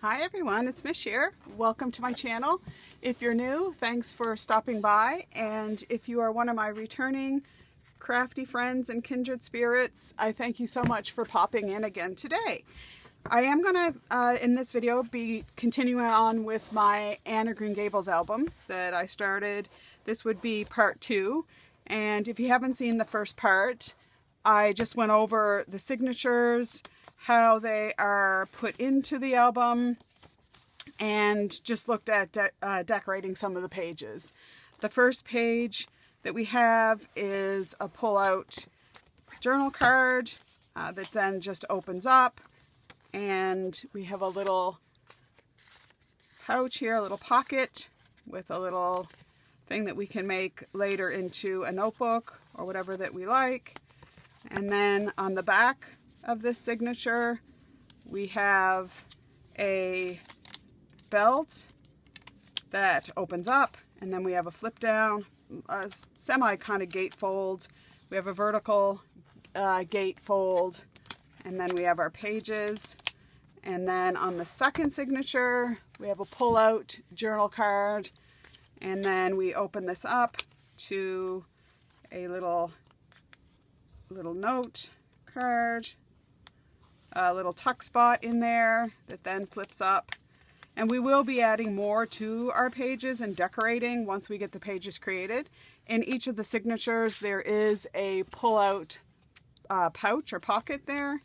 Hi everyone, it's Mish here. Welcome to my channel. If you're new, thanks for stopping by, and if you are one of my returning crafty friends and kindred spirits, I thank you so much for popping in again today. I am going to, in this video, be continuing on with my Anne of Green Gables album that I started. This would be part 2, and if you haven't seen the first part, I just went over the signatures, how they are put into the album, and just looked at decorating some of the pages. The first page that we have is a pull-out journal card that then just opens up, and we have a little pouch here, a little pocket with a little thing that we can make later into a notebook or whatever that we like. And then on the back of this signature, we have a belt that opens up, and then we have a flip down, a semi kind of gatefold. We have a vertical gatefold, and then we have our pages. And then on the second signature, we have a pull-out journal card, and then we open this up to a little note card, a little tuck spot in there that then flips up. And we will be adding more to our pages and decorating once we get the pages created. In each of the signatures, there is a pull-out pouch or pocket there.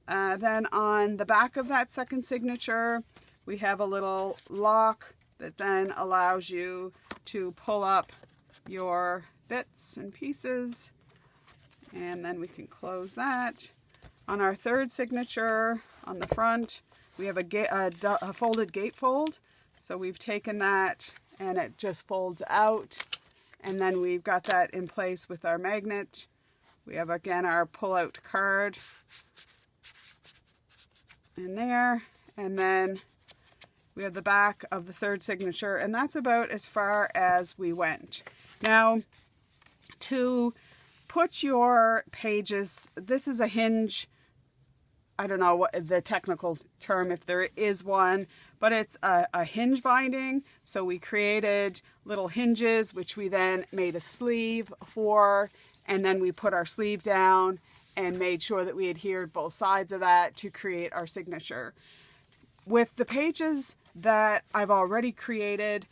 Then on the back of that second signature, we have a little lock that then allows you to pull up your bits and pieces. And then we can close that. On our third signature, on the front, we have a folded gatefold. So we've taken that and it just folds out. And then we've got that in place with our magnet. We have, again, our pull-out card in there. And then we have the back of the third signature. And that's about as far as we went. Now, to put your pages, this is a hinge. I don't know what the technical term, if there is one, but it's a hinge binding. So we created little hinges, which we then made a sleeve for, and then we put our sleeve down and made sure that we adhered both sides of that to create our signature. With the pages that I've already created,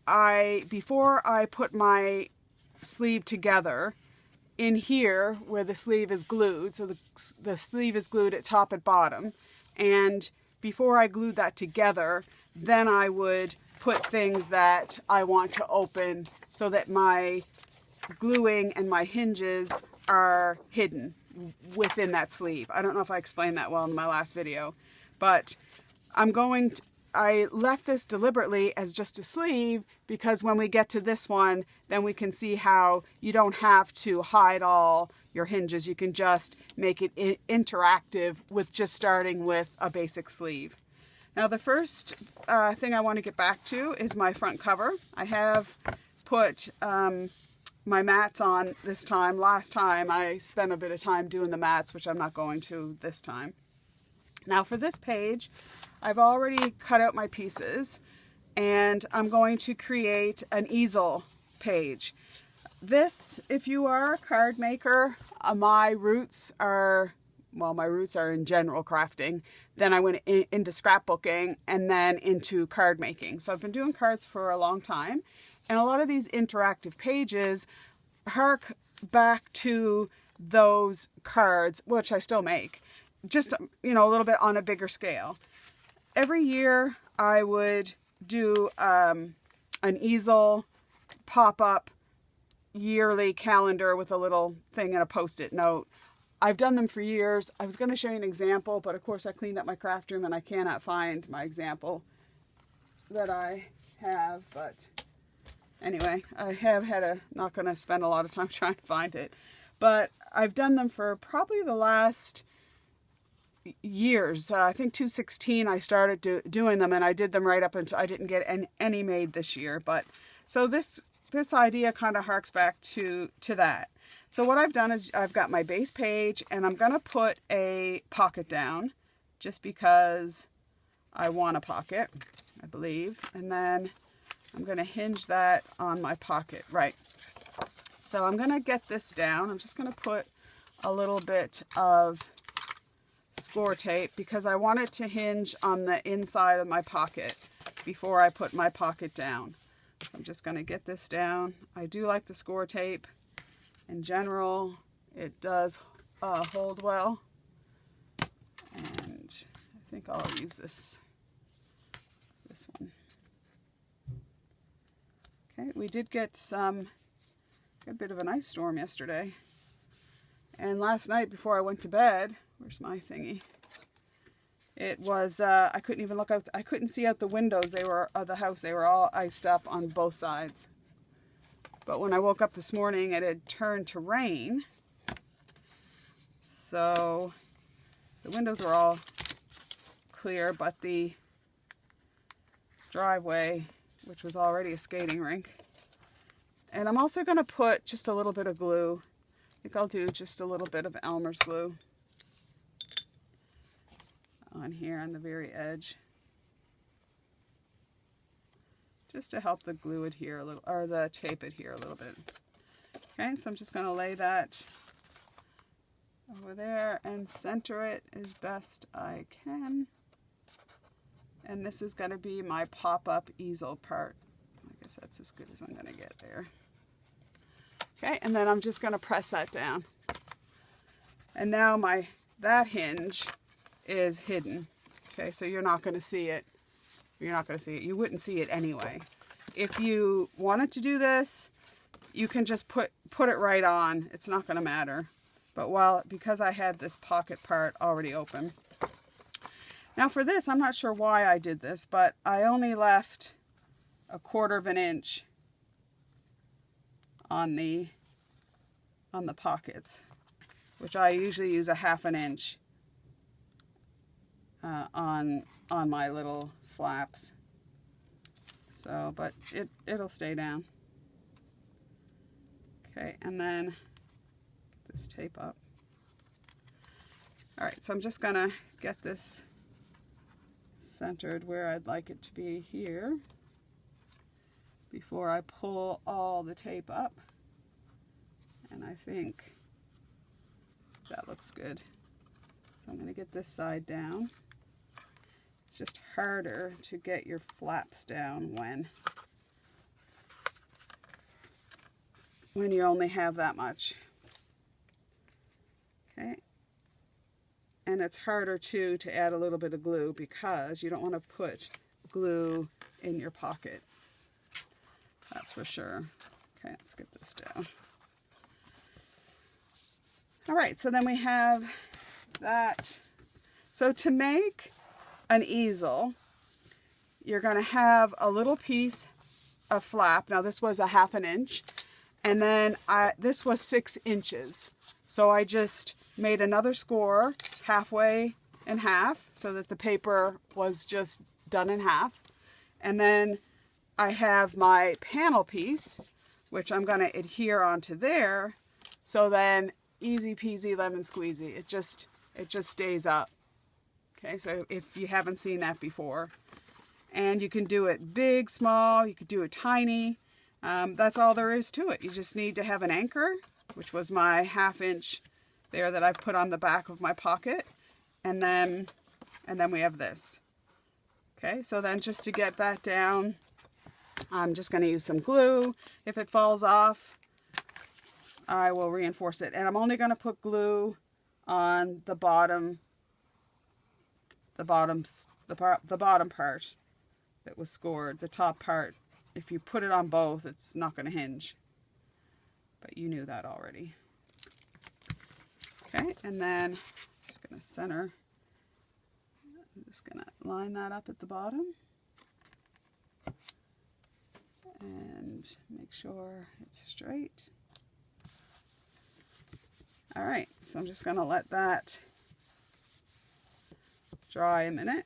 before I put my sleeve together, in here where the sleeve is glued, so the sleeve is glued at top and bottom, and before I glued that together, then I would put things that I want to open so that my gluing and my hinges are hidden within that sleeve. I don't know if I explained that well in my last video, but I left this deliberately as just a sleeve because when we get to this one, then we can see how you don't have to hide all your hinges. You can just make it interactive with just starting with a basic sleeve. Now the first thing I want to get back to is my front cover. I have put my mats on this time. Last time I spent a bit of time doing the mats, which I'm not going to this time. Now for this page, I've already cut out my pieces, and I'm going to create an easel page. This, if you are a card maker, my roots are in general crafting. Then I went into scrapbooking and then into card making. So I've been doing cards for a long time, and a lot of these interactive pages hark back to those cards, which I still make, just, you know, a little bit on a bigger scale. Every year I would do an easel pop-up yearly calendar with a little thing and a post-it note. I've done them for years. I was going to show you an example, but of course I cleaned up my craft room and I cannot find my example that I have. But anyway, I have not going to spend a lot of time trying to find it. But I've done them for probably the last years. I think 2016 I started doing them, and I did them right up until I didn't get any made this year. But so this idea kind of harks back to that. So what I've done is I've got my base page, and I'm going to put a pocket down just because I want a pocket, I believe. And then I'm going to hinge that on my pocket. Right. So I'm going to get this down. I'm just going to put a little bit of score tape because I want it to hinge on the inside of my pocket before I put my pocket down. So I'm just going to get this down. I do like the score tape. In general, it does hold well. And I think I'll use this one. Okay, we did get a bit of an ice storm yesterday. And last night before I went to bed, where's my thingy? It was, I couldn't even look out, I couldn't see out the windows of the house. They were all iced up on both sides. But when I woke up this morning, it had turned to rain. So the windows were all clear, but the driveway, which was already a skating rink. And I'm also going to put just a little bit of glue. I think I'll do just a little bit of Elmer's glue on here on the very edge, just to help the glue adhere a little, or the tape adhere a little bit. Okay, so I'm just going to lay that over there and center it as best I can. And this is going to be my pop-up easel part. I guess that's as good as I'm going to get there. Okay, and then I'm just going to press that down. And now that hinge is hidden. Okay, so you're not going to see it. You're not going to see it. You wouldn't see it anyway. If you wanted to do this, you can just put it right on. It's not going to matter. But because I had this pocket part already open. Now for this, I'm not sure why I did this, but I only left 1/4 of an inch on the pockets, which I usually use 1/2 an inch on my little flaps. So, but it'll stay down. Okay, and then get this tape up. All right, so I'm just gonna get this centered where I'd like it to be here before I pull all the tape up. And I think that looks good. So I'm going to get this side down. It's just harder to get your flaps down when you only have that much. Okay. And it's harder too to add a little bit of glue because you don't want to put glue in your pocket. That's for sure. Okay, let's get this down. All right, so then we have that. So to make an easel, you're going to have a little piece of flap. Now this was 1/2 an inch, and then this was 6 inches. So I just made another score halfway in half so that the paper was just done in half. And then I have my panel piece, which I'm going to adhere onto there. So then easy peasy lemon squeezy. It just stays up. Okay, so if you haven't seen that before. And you can do it big, small, you could do it tiny. That's all there is to it. You just need to have an anchor, which was my 1/2 inch there that I've put on the back of my pocket. And then we have this. Okay, so then just to get that down, I'm just going to use some glue. If it falls off, I will reinforce it. And I'm only going to put glue on the bottom part that was scored. The top part, if you put it on both, it's not going to hinge. But you knew that already. Okay, and then I'm just going to center. I'm just going to line that up at the bottom. And make sure it's straight. All right, so I'm just going to let that dry a minute.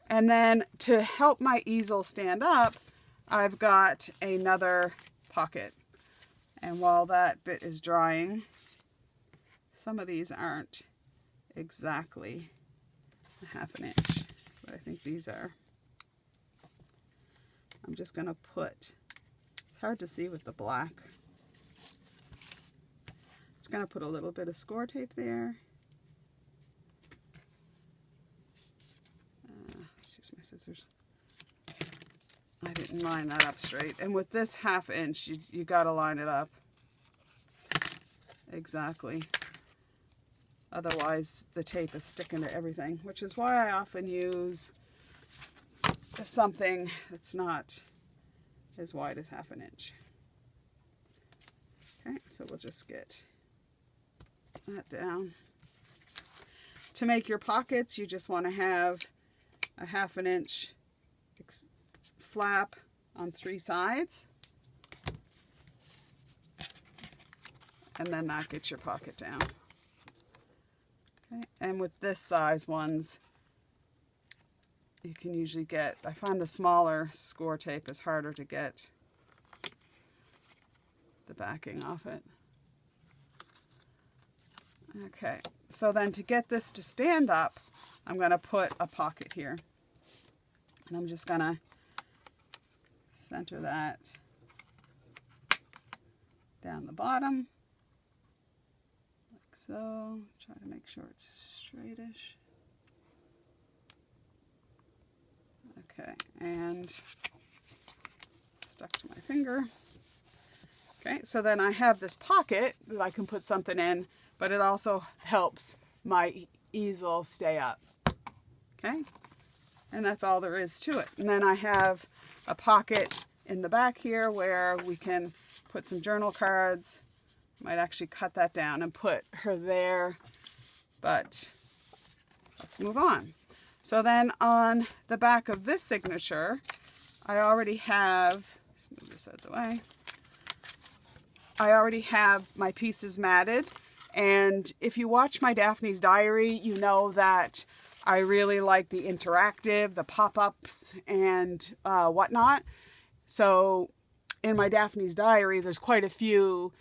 And then to help my easel stand up, I've got another pocket. And while that bit is drying, some of these aren't exactly 1/2 an inch. I think these are. I'm just going to put, it's hard to see with the black. It's going to put a little bit of score tape there. Let's use my scissors. I didn't line that up straight. And with this 1/2 inch, you got to line it up exactly. Otherwise, the tape is sticking to everything, which is why I often use something that's not as wide as 1/2 inch. Okay, so we'll just get that down. To make your pockets, you just want to have a 1/2 inch flap on 3 sides. And then that gets your pocket down. Okay, and with this size ones, you can usually get, I find the smaller score tape is harder to get the backing off it. Okay, so then to get this to stand up, I'm going to put a pocket here. And I'm just going to center that down the bottom, like so. Try to make sure it's straightish. Okay, and stuck to my finger. Okay, so then I have this pocket that I can put something in, but it also helps my easel stay up. Okay, and that's all there is to it. And then I have a pocket in the back here where we can put some journal cards. Might actually cut that down and put her there, but let's move on. So then on the back of this signature, I already have, let's move this out of the way. I already have my pieces matted, and if you watch my Daphne's Diary, you know that I really like the interactive, the pop-ups and whatnot. So in my Daphne's Diary, there's quite a few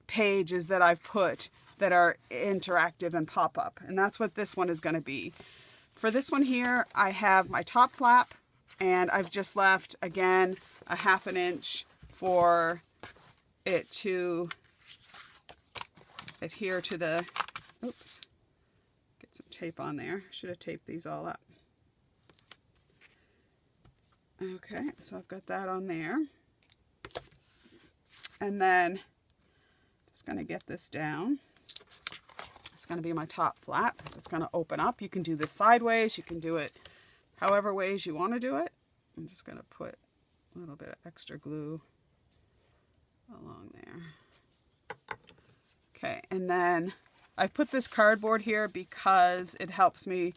pages that I've put that are interactive and pop-up, and that's what this one is going to be. For this one here, I have my top flap, and I've just left, again, a 1/2 inch for it to adhere to the, oops, get some tape on there. Should have taped these all up. Okay, so I've got that on there. And then just going to get this down. It's going to be my top flap. It's going to open up. You can do this sideways. You can do it however ways you want to do it. I'm just going to put a little bit of extra glue along there. Okay, and then I put this cardboard here because it helps me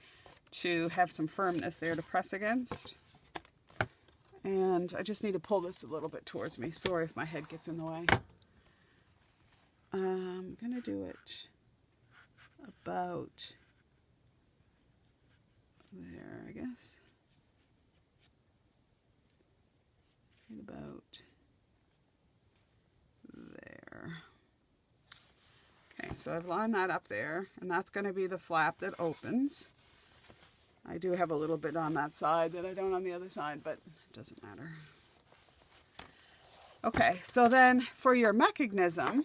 to have some firmness there to press against. And I just need to pull this a little bit towards me. Sorry if my head gets in the way. I'm going to do it about there, I guess. Right about there. Okay, so I've lined that up there, and that's going to be the flap that opens. I do have a little bit on that side that I don't on the other side, but it doesn't matter. Okay, so then for your mechanism,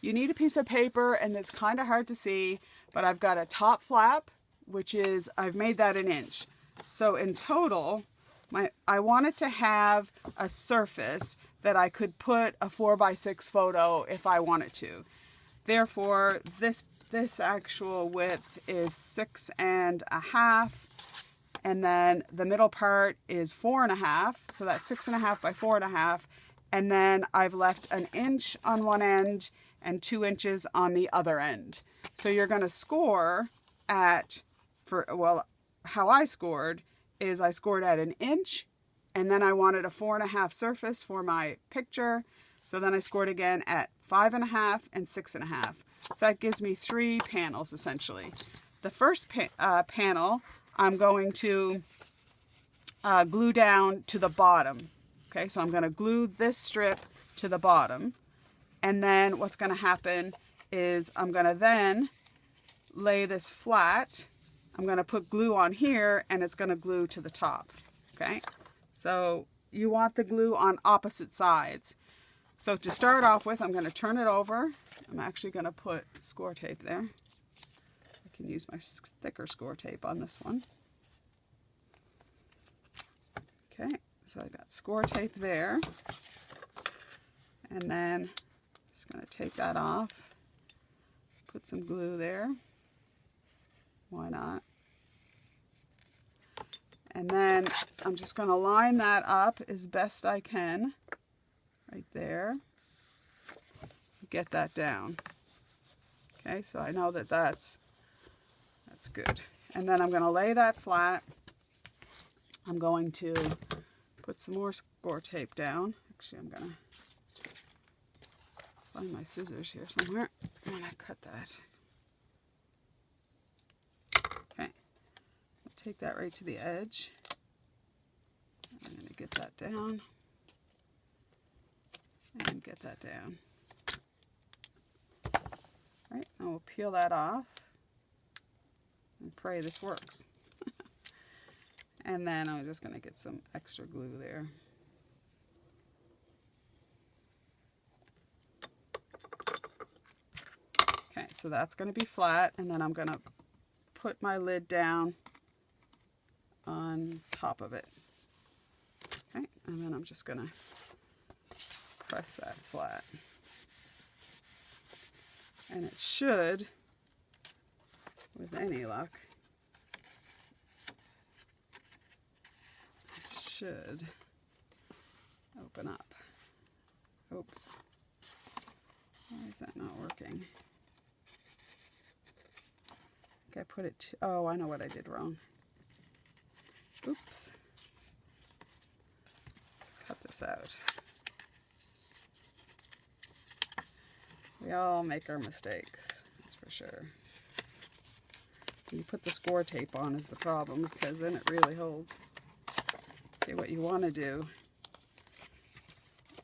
you need a piece of paper, and it's kind of hard to see, but I've got a top flap, which is, I've made that 1 inch. So in total, I wanted to have a surface that I could put a 4x6 photo if I wanted to. Therefore, this actual width is 6.5, and then the middle part is 4.5, so that's 6.5 by 4.5, and then I've left 1 inch on one end and 2 inches on the other end. So you're going to score at, how I scored is I scored at 1 inch, and then I wanted a 4.5 surface for my picture. So then I scored again at 5.5 and 6.5. So that gives me 3 panels essentially. The first panel I'm going to glue down to the bottom. Okay, so I'm going to glue this strip to the bottom. And then what's going to happen is I'm going to then lay this flat I'm going to put glue on here and it's going to glue to the top. Okay, so you want the glue on opposite sides. So to start off with, I'm going to turn it over. I'm actually going to put score tape there. I can use my thicker score tape on this one. Okay, so I got score tape there. And then just going to take that off. Put some glue there. Why not? And then I'm just going to line that up as best I can. Right there. Get that down. Okay, so I know that that's good. And then I'm going to lay that flat. I'm going to put some more score tape down. Actually, I'm going to find my scissors here somewhere. I'm going to cut that. Okay, I'll take that right to the edge. I'm going to get that down. And get that down. Right, and we'll peel that off and pray this works. And then I'm just going to get some extra glue there. Okay, so that's going to be flat, and then I'm going to put my lid down on top of it. Okay, and then I'm just going to press that flat. And it should, with any luck, should open up. Oops. Why is that not working? I think I put it, oh, I know what I did wrong. Oops. Let's cut this out. We all make our mistakes, that's for sure. You put the score tape on is the problem, because then it really holds. Okay, what you want to do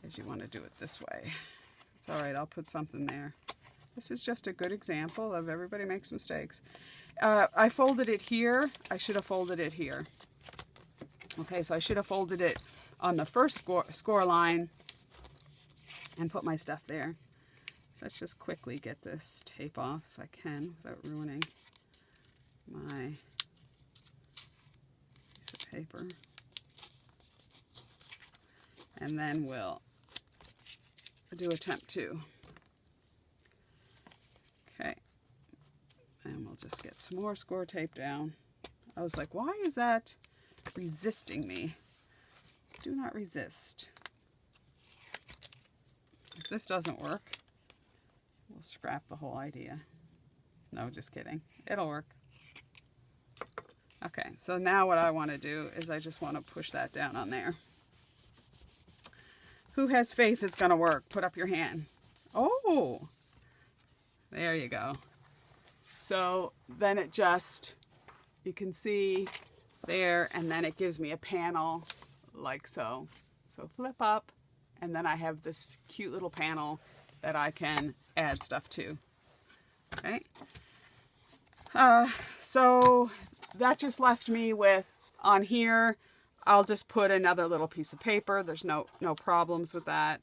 is you want to do it this way. It's all right, I'll put something there. This is just a good example of everybody makes mistakes. I folded it here. I should have folded it here. Okay, so I should have folded it on the first score line and put my stuff there. So let's just quickly get this tape off if I can without ruining my piece of paper. And then we'll do attempt 2. Okay. And we'll just get some more score tape down. I was like, why is that resisting me? Do not resist. If this doesn't work, we'll scrap the whole idea. No, just kidding. It'll work. Okay, so now what I want to do is I just want to push that down on there. Who has faith it's going to work? Put up your hand. Oh, there you go. So then it just, you can see there, and then it gives me a panel like so. So flip up, and then I have this cute little panel that I can add stuff to. Okay. So that just left me with, on here, I'll just put another little piece of paper. There's no problems with that.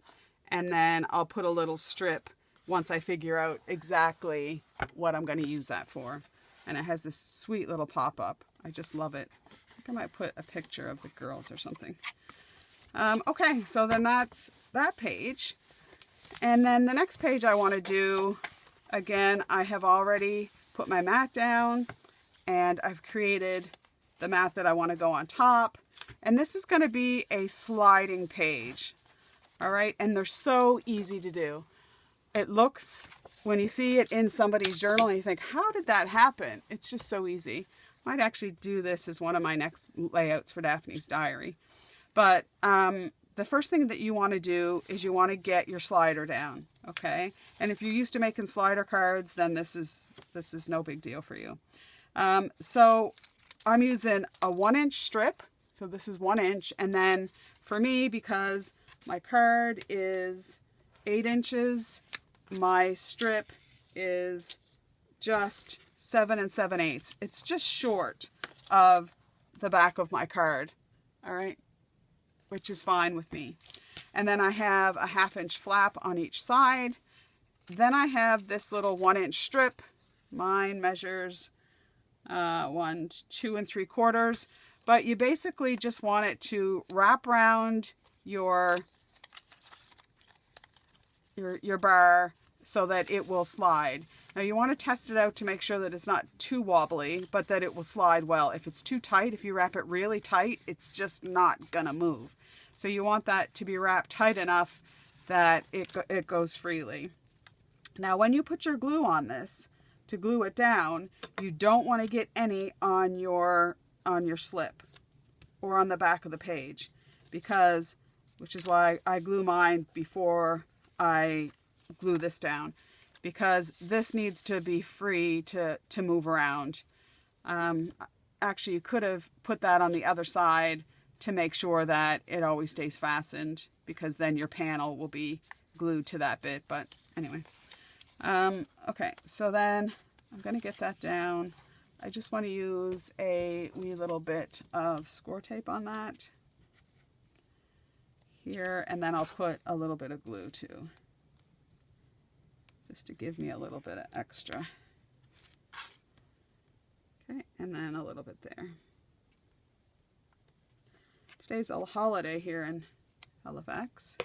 And then I'll put a little strip once I figure out exactly what I'm going to use that for. And it has this sweet little pop-up. I just love it. I think I might put a picture of the girls or something. Okay, so then that's that page. And then the next page I want to do, again, I have already put my mat down and I've created the mat that I want to go on top. And this is going to be a sliding page. All right, and they're so easy to do. It looks, when you see it in somebody's journal and you think, how did that happen? It's just so easy. I might actually do this as one of my next layouts for Daphne's diary. But the first thing that you want to do is you want to get your slider down, okay? And if you're used to making slider cards, then this is no big deal for you. So I'm using a 1-inch strip. So this is 1 inch. And then for me, because my card is 8 inches, my strip is just 7 7/8. It's just short of the back of my card, all right, which is fine with me. And then I have a 1/2 inch flap on each side. Then I have this little 1 inch strip. Mine measures 1, 2 3/4, but you basically just want it to wrap around your bar so that it will slide. Now you want to test it out to make sure that it's not too wobbly, but that it will slide well. If it's too tight, if you wrap it really tight, it's just not gonna move. So you want that to be wrapped tight enough that it goes freely. Now when you put your glue on this, to glue it down, you don't want to get any on your slip or on the back of the page, because, which is why I glue mine before I glue this down, because this needs to be free to move around. Actually, you could have put that on the other side to make sure that it always stays fastened, because then your panel will be glued to that bit. But anyway, okay, so then I'm going to get that down. I just want to use a wee little bit of score tape on that here, and then I'll put a little bit of glue too, just to give me a little bit of extra. Okay, and then a little bit there. Today's a holiday here in Halifax.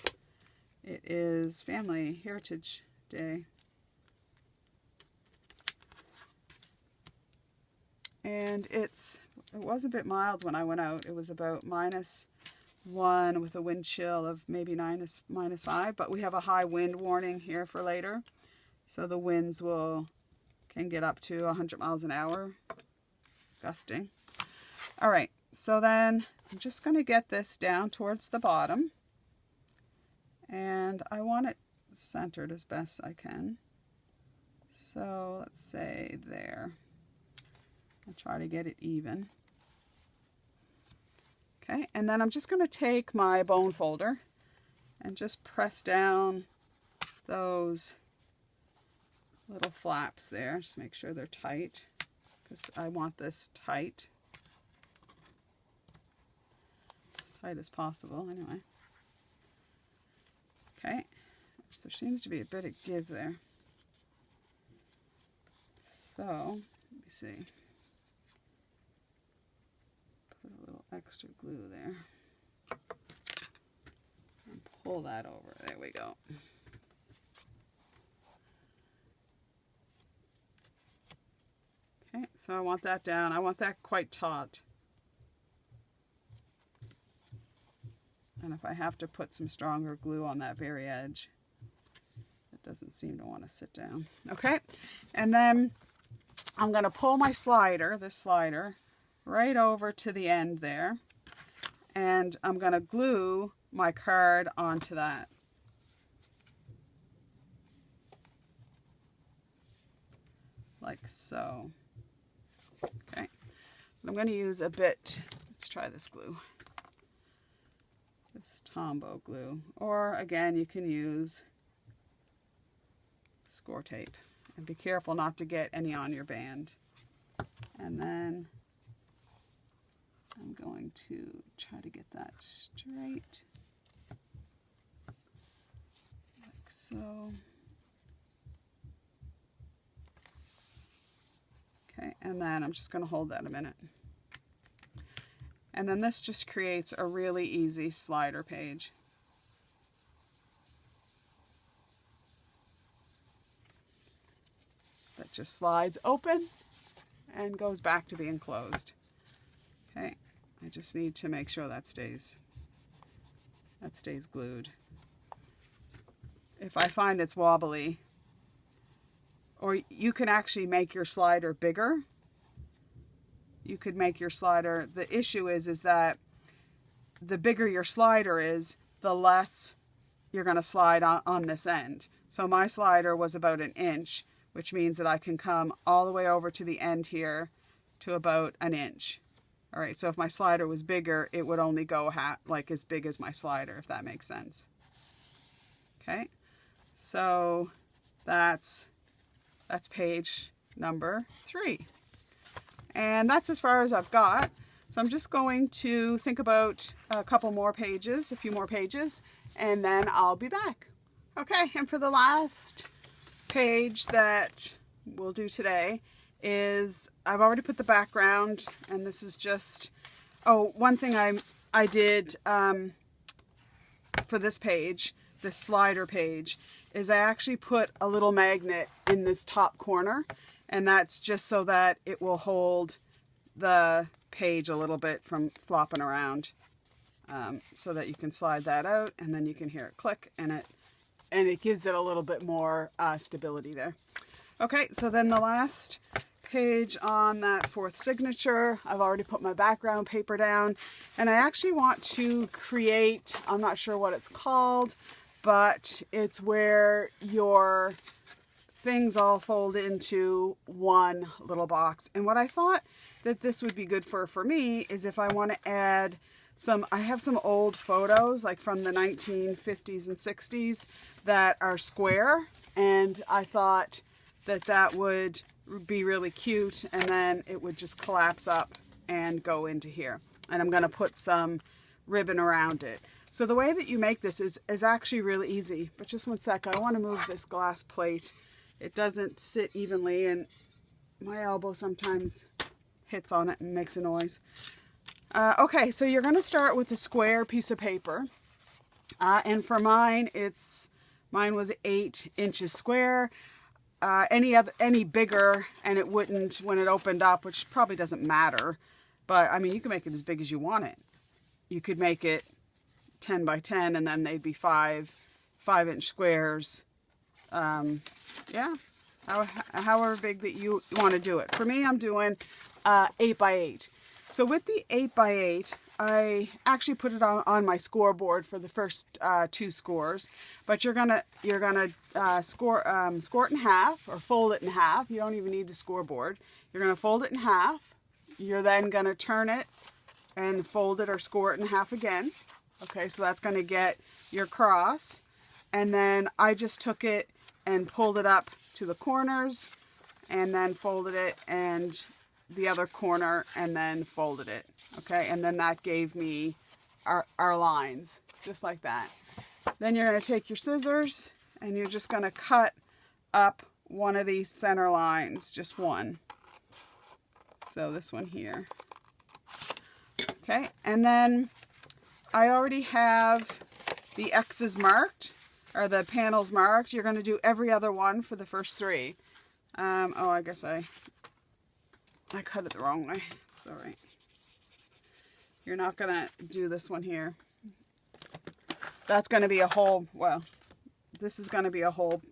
It is Family Heritage Day. And it was a bit mild when I went out. It was about -1 with a wind chill of maybe -5, but we have a high wind warning here for later. So the winds can get up to 100 miles an hour, gusting. All right, so then I'm just going to get this down towards the bottom, and I want it centered as best I can. So let's say there. I'll try to get it even. Okay, and then I'm just going to take my bone folder and just press down those little flaps there. Just make sure they're tight, because I want this tight. As tight as possible, anyway. Okay, so there seems to be a bit of give there. So, let me see. Put a little extra glue there. And pull that over. There we go. Okay, so I want that down. I want that quite taut. And if I have to put some stronger glue on that very edge, it doesn't seem to want to sit down. Okay, and then I'm going to pull my slider, this slider, right over to the end there, and I'm going to glue my card onto that. Like so. Okay, I'm going to use a bit, let's try this glue, this Tombow glue, or again you can use score tape, and be careful not to get any on your band. And then I'm going to try to get that straight, like so. Okay, and then I'm just going to hold that a minute. And then this just creates a really easy slider page. That just slides open and goes back to being closed. Okay, I just need to make sure that stays glued. If I find it's wobbly, or you can actually make your slider bigger. You could make your slider, the issue is that the bigger your slider is, the less you're going to slide on this end. So my slider was about 1 inch, which means that I can come all the way over to the end here to about 1 inch. All right, so if my slider was bigger, it would only go like as big as my slider, if that makes sense. Okay, so that's page number 3. And that's as far as I've got. So I'm just going to think about a couple more pages, a few more pages, and then I'll be back. Okay, and for the last page that we'll do today is, I've already put the background, and this is just, oh, one thing I did for this page, this slider page, is I actually put a little magnet in this top corner, and that's just so that it will hold the page a little bit from flopping around, so that you can slide that out, and then you can hear it click, and it gives it a little bit more stability there. Okay, so then the last page on that 4th signature, I've already put my background paper down, and I actually want to create, I'm not sure what it's called, but it's where your things all fold into one little box. And what I thought that this would be good for me is if I want to add some, I have some old photos like from the 1950s and 60s that are square, and I thought that that would be really cute, and then it would just collapse up and go into here. And I'm going to put some ribbon around it. So the way that you make this is actually really easy, but just one sec, I want to move this glass plate. It doesn't sit evenly, and my elbow sometimes hits on it and makes a noise. Okay, so you're going to start with a square piece of paper, and for mine was 8 inches square. Any bigger, and it wouldn't when it opened up, which probably doesn't matter, but I mean, you can make it as big as you want it. You could make it 10 by 10, and then they'd be 5-inch squares. Yeah, however big that you want to do it. For me, I'm doing 8 by 8. So with the 8 by 8, I actually put it on my scoreboard for the first 2 scores, but you're gonna score it in half, or fold it in half. You don't even need the scoreboard. You're gonna fold it in half. You're then gonna turn it and fold it or score it in half again. Okay, so that's gonna get your cross. And then I just took it and pulled it up to the corners, and then folded it, and the other corner, and then folded it. Okay, and then that gave me our lines, just like that. Then you're going to take your scissors, and you're just going to cut up one of these center lines, just one. So this one here. Okay, and then I already have the X's marked, or the panels marked. You're going to do every other one for the first 3. Oh, I guess I cut it the wrong way. It's all right. You're not going to do this one here. That's going to be a whole, well, this is going to be a whole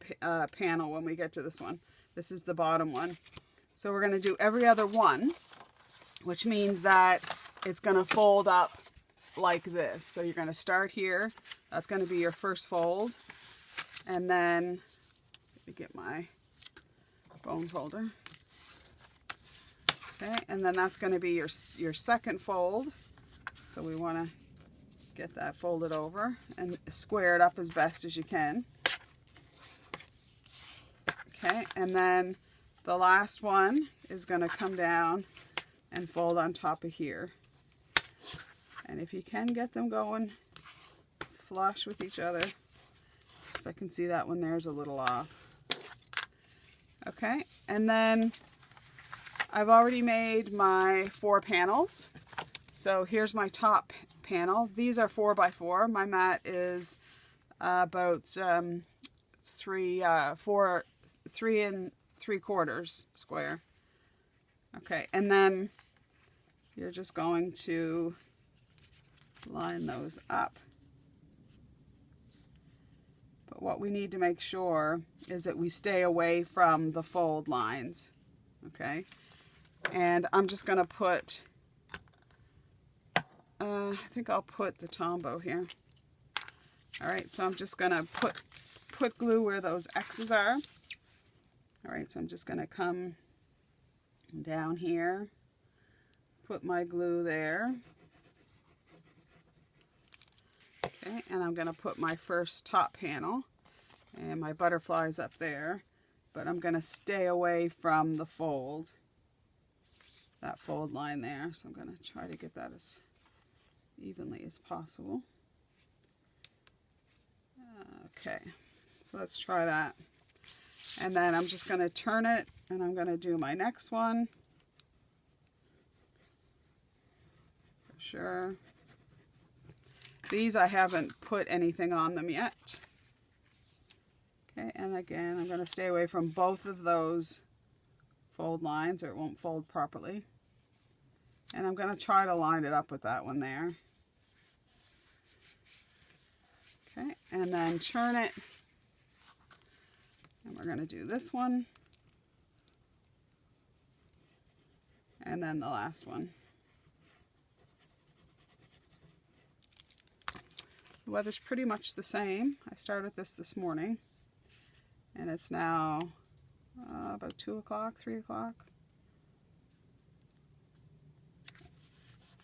panel when we get to this one. This is the bottom one. So we're going to do every other one, which means that it's going to fold up like this. So you're going to start here. That's going to be your first fold. And then, let me get my bone folder. Okay, and then that's going to be your second fold. So we want to get that folded over and square it up as best as you can. Okay, and then the last one is going to come down and fold on top of here. And if you can get them going flush with each other, because I can see that one there's a little off. Okay, and then I've already made my 4 panels. So here's my top panel. These are 4 by 4. My mat is about 3 3¾ square. Okay, and then you're just going to line those up. But what we need to make sure is that we stay away from the fold lines. Okay, and I'm just going to put, I think I'll put the Tombow here. All right, so I'm just going to put glue where those X's are. All right, so I'm just going to come down here, put my glue there. Okay, and I'm going to put my first top panel, and my butterflies up there. but I'm going to stay away from the fold, that fold line there. So I'm going to try to get that as evenly as possible. Okay, so let's try that. And then I'm just going to turn it, and I'm going to do my next one. For sure. These I haven't put anything on them yet. Okay, and again, I'm going to stay away from both of those fold lines or it won't fold properly. And I'm going to try to line it up with that one there. Okay, and then turn it. And we're going to do this one. And then the last one. The weather's pretty much the same. I started this morning. And it's now about 2 o'clock, 3 o'clock.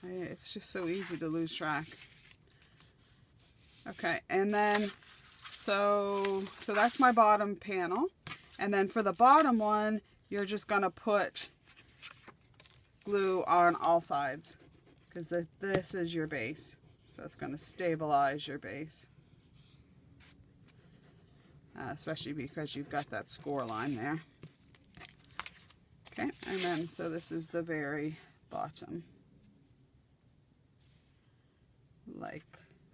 It's just so easy to lose track. Okay, and then so that's my bottom panel. And then for the bottom one, you're just going to put glue on all sides because this is your base. So it's going to stabilize your base. Especially because you've got that score line there. Okay, and then so this is the very bottom. Like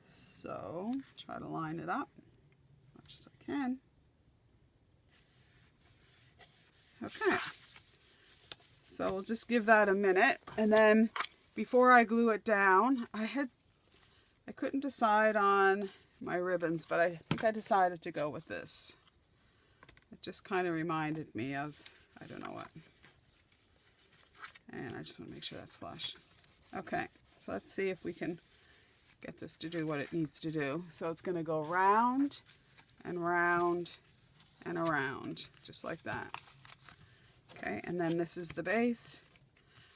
so. Try to line it up as much as I can. Okay, so we'll just give that a minute, and then before I glue it down, I couldn't decide on my ribbons, but I think I decided to go with this. It just kind of reminded me of, I don't know what. And I just want to make sure that's flush. Okay, so let's see if we can get this to do what it needs to do. So it's going to go round and round and around, just like that. Okay, and then this is the base.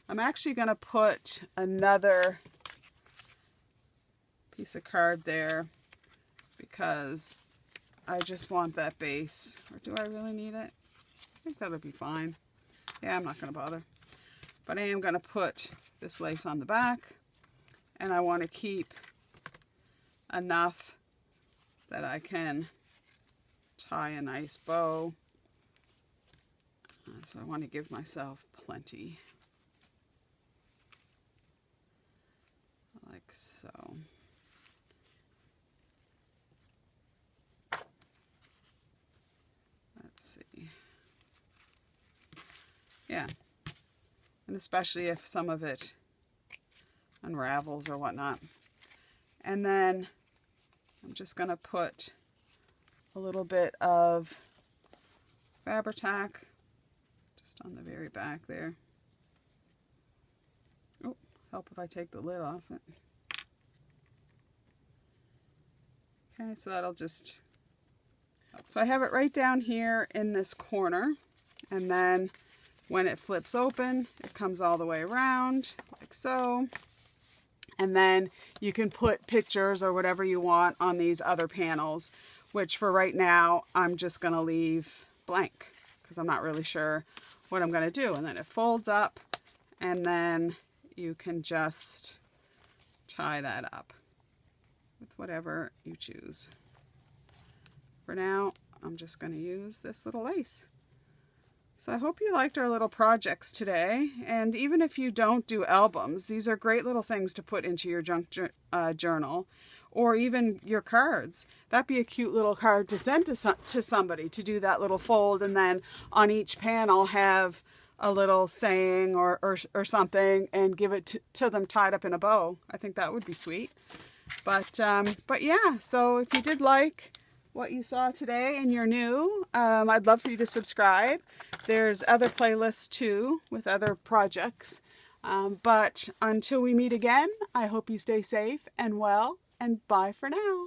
I'm actually going to put another piece of card there because I just want that base. Or do I really need it? I think that'll be fine. Yeah, I'm not going to bother. But I am going to put this lace on the back, and I want to keep enough that I can tie a nice bow. So I want to give myself plenty. Like so. Let's see. Yeah. And especially if some of it unravels or whatnot. And then I'm just going to put a little bit of Fabri-Tac just on the very back there. Oh, help if I take the lid off it. Okay, so that'll just help. So I have it right down here in this corner, and then when it flips open, it comes all the way around, like so. And then you can put pictures or whatever you want on these other panels, which for right now, I'm just going to leave blank because I'm not really sure what I'm going to do. And then it folds up, and then you can just tie that up with whatever you choose. For now, I'm just going to use this little lace. So I hope you liked our little projects today, and even if you don't do albums, these are great little things to put into your junk journal, or even your cards. That'd be a cute little card to send to somebody, to do that little fold, and then on each panel have a little saying or something, and give it to them tied up in a bow. I think that would be sweet. But yeah, so if you did like what you saw today and you're new, I'd love for you to subscribe. There's other playlists too with other projects. But until we meet again, I hope you stay safe and well, and bye for now.